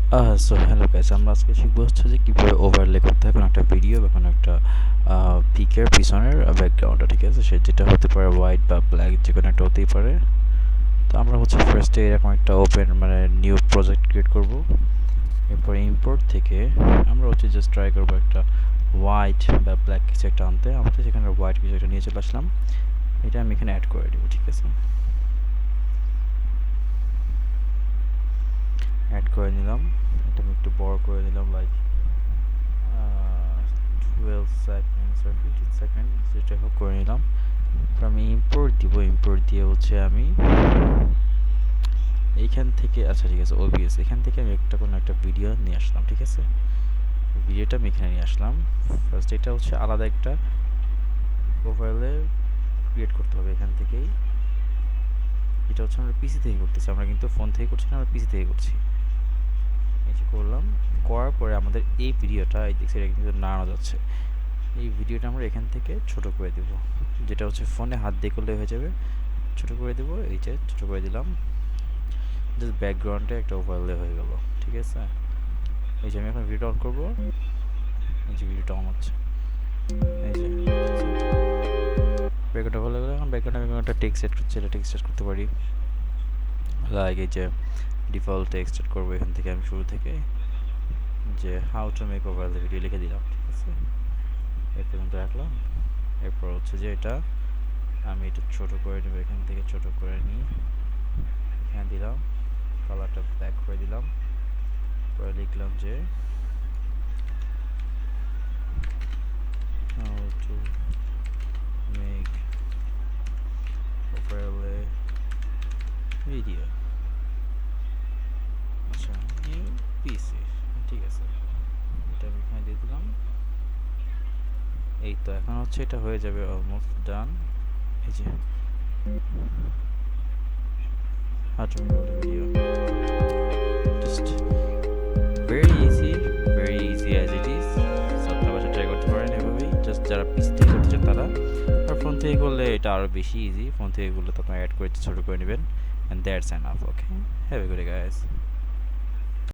So hello guys, আমরা আজকে শিখবো হচ্ছে যে কীভাবে ওভারলে করতে হয় কোনো একটা ভিডিও বা কোনো একটা পিকের পিছনের ব্যাকগ্রাউন্ডটা, ঠিক আছে? যেটা হতে পারে হোয়াইট বা ব্ল্যাক, যে কোনো একটা হতেই পারে। তো আমরা হচ্ছে ফার্স্টে এরকম একটা ওপেন মানে নিউ প্রজেক্ট ক্রিয়েট করব। এরপর ইম্পোর্ট থেকে আমরা হচ্ছে জাস্ট ট্রাই করবো একটা হোয়াইট বা ব্ল্যাক কিছু একটা আনতে। আমাদের সেখানে হোয়াইট কিছু একটা নিয়ে চলে আসলাম, এটা আমি এখানে অ্যাড করে দেবো, ঠিক আছে? অ্যাড করে নিলাম, এটা আমি একটু বড় করে নিলাম, লাইক 12 সেকেন্ডস or 15 সেকেন্ড, যেটা হোক করে নিলাম। তারপর আমি ইম্পোর্ট দিব, ইম্পোর্ট দিয়ে হচ্ছে আমি এইখান থেকে, আচ্ছা ঠিক আছে, ওবিএস, এখান থেকে আমি কোনো একটা ভিডিও নিয়ে আসলাম, ঠিক আছে? ভিডিওটা আমি এখানে নিয়ে আসলাম। ফার্স্ট এটা হচ্ছে আলাদা একটা ওভারলে ক্রিয়েট করতে হবে এখান থেকেই। এটা হচ্ছে আমরা পিসি থেকে করতেছি, আমরা কিন্তু ফোন থেকে করছি না, আমরা পিসি থেকে করছি। এই যে করলাম, করার পরে আমাদের এই ভিডিওটা এই দেখছি এটা কিন্তু নাড়ানো যাচ্ছে। এই ভিডিওটা আমরা এখান থেকে ছোট করে দেব, যেটা হচ্ছে ফোনে হাত দিয়ে করলে হয়ে যাবে। ছোট করে দেব, এই যে ছোট করে দিলাম, জাস্ট ব্যাকগ্রাউন্ডে একটা ওভারলে হয়ে গেল, ঠিক আছে? এই যে আমি এখন ভিডিওটা অন করবো, এই যে ভিডিওটা অন হচ্ছে, এই যে ব্যাকগ্রাউন্ডটা ভালো লাগলো। এখন ব্যাকগ্রাউন্ডে আমি একটা টেক্সট সেট করছি, এটা টেক্সট সেট করতে পারি, লাইক এই যে ডিফল্ট টেক্সট সেট করবো এখান থেকে আমি শুরু থেকে, যে how to make overlay video লিখে দিলাম, ঠিক আছে? এই পর্যন্ত রাখলাম। এরপর হচ্ছে যে এটা আমি এটা ছোট করে নেব, এখান থেকে ছোট করে নিই, এখানে দিলাম, কালারটা ব্ল্যাক করে দিলাম, পরে লিখলাম যে how to make overlay video, আচ্ছা, নিউ পিসি, ঠিক আছে? এটা আমি এখানে দিয়ে দিলাম। এই তো এখন হচ্ছে এটা হয়ে যাবে, অলমোস্ট ডান। এই যে how to make overlay video, just very easy, very easy as it is. So আপনারা বাসায় ট্রাই করতে পারেন এভাবেই, জাস্ট যারা পিসি থেকে করতে চান তারা। আর ফোন থেকে করলে এটা আরও বেশি ইজি, ফোন থেকে করলে তো আপনারা অ্যাড করে ছোটো করে নেবেন, and that's enough. Okay, have a good day guys.